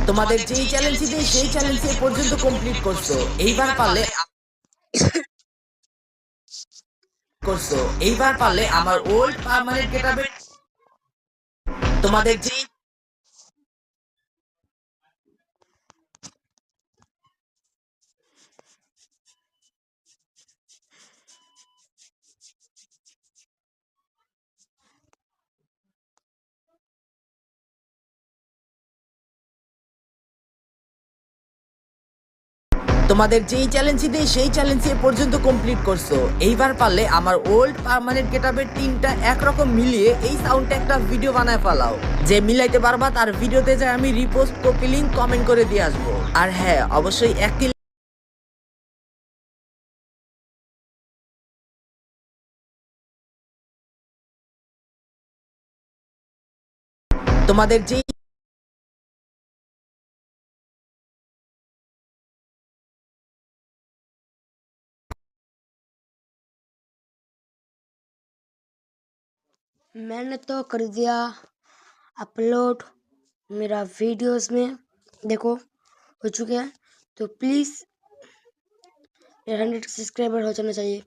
তোমাদের যেই চ্যালেঞ্জ দিই সেই চ্যালেঞ্জ এ পর্যন্ত কমপ্লিট করছো, এইবার পারলে আমার ওল্ড পার্মানেন্ট গেটআপে তোমাদের যেই তোমাদের যেই চ্যালেঞ্জ দিই সেই চ্যালেঞ্জ এ পর্যন্ত কমপ্লিট করছো, এইবার পারলে আমার ওল্ড পার্মানেন্ট গেটআপের তিনটা একরকম মিলিয়ে এই সাউন্ডে একটা ভিডিও বানায় ফেলাও। যে মিলাইতে পারবা তার ভিডিওতে যায় আমি রিপোস্ট, কপি লিংক, কমেন্ট করে দিয়ে আসবো। আর হ্যাঁ, অবশ্যই একটি তোমাদের যেই मैंने तो कर दिया अपलोड, मेरा वीडियोस में देखो हो चुके हैं। तो प्लीज़ 100 सब्सक्राइबर हो जाना चाहिए।